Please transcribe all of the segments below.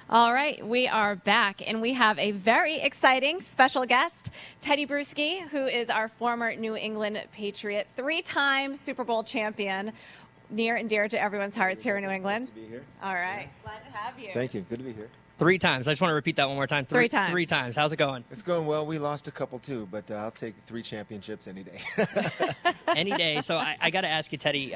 All right, we are back, and we have a very exciting special guest, Tedy Bruschi, who is our former New England Patriot, 3-time Super Bowl champion, near and dear to everyone's hearts here in New England. Nice to be here. All right, glad to have you. Thank you. Good to be here. 3 times. I just want to repeat that one more time. 3 times. 3 times. How's it going? It's going well. We lost a couple too, but I'll take 3 championships any day. Any day. So I got to ask you, Tedy,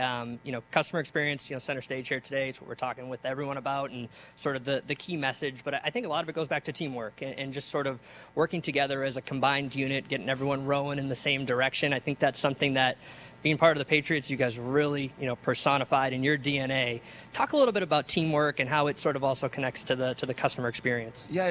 customer experience, center stage here today. It's what we're talking with everyone about and sort of the key message. But I think a lot of it goes back to teamwork and just sort of working together as a combined unit, getting everyone rowing in the same direction. I think that's something that being part of the Patriots, you guys really, personified in your DNA. Talk a little bit about teamwork and how it sort of also connects to the customer experience. Yeah,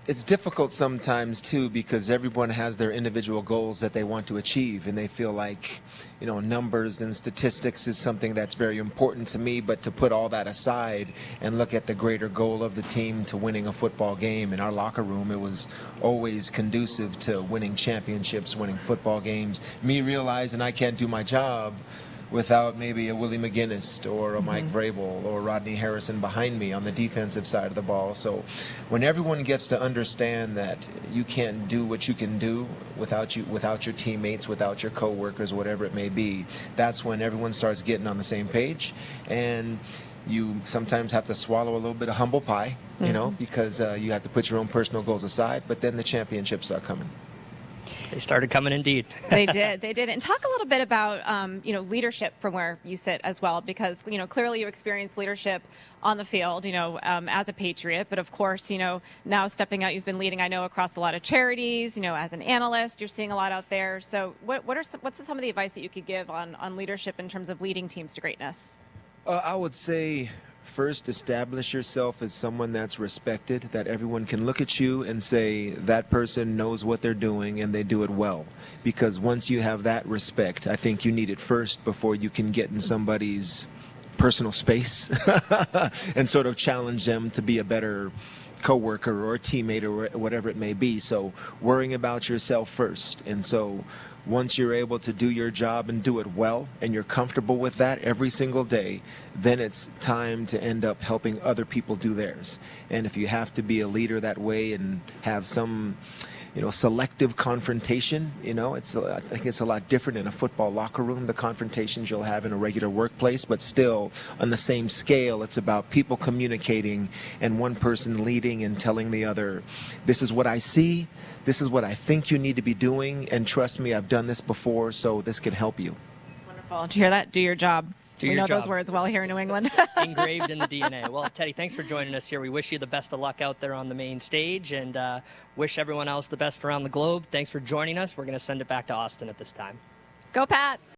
it's difficult sometimes too because everyone has their individual goals that they want to achieve, and they feel like, numbers and statistics is something that's very important to me. But to put all that aside and look at the greater goal of the team to winning a football game, in our locker room, it was always conducive to winning championships, winning football games. Me realizing I can't do my job without maybe a Willie McGinnis or a Mike Vrabel or Rodney Harrison behind me on the defensive side of the ball. So when everyone gets to understand that you can't do what you can do without your teammates, without your coworkers, whatever it may be, that's when everyone starts getting on the same page. And you sometimes have to swallow a little bit of humble pie, because you have to put your own personal goals aside, but then the championships are coming. They started coming indeed. They did. And talk a little bit about, leadership from where you sit as well, because, clearly you experienced leadership on the field, as a Patriot. But, of course, now stepping out, you've been leading, I know, across a lot of charities, as an analyst, you're seeing a lot out there. So what's some of the advice that you could give on leadership in terms of leading teams to greatness? I would say, first, establish yourself as someone that's respected, that everyone can look at you and say that person knows what they're doing and they do it well. Because once you have that respect, I think you need it first before you can get in somebody's personal space and sort of challenge them to be a better coworker or a teammate or whatever it may be. So worrying about yourself first. And so once you're able to do your job and do it well and you're comfortable with that every single day, then it's time to end up helping other people do theirs. And if you have to be a leader that way and have some selective confrontation, I think it's a lot different in a football locker room, the confrontations you'll have in a regular workplace, but still on the same scale, it's about people communicating and one person leading and telling the other, this is what I see, this is what I think you need to be doing, and trust me, I've done this before, so this can help you. Wonderful. Did you hear that? Do your job. We know those job. words well here in New England. Engraved in the DNA. Well, Tedy, thanks for joining us here. We wish you the best of luck out there on the main stage and wish everyone else the best around the globe. Thanks for joining us. We're going to send it back to Austin at this time. Go, Pat.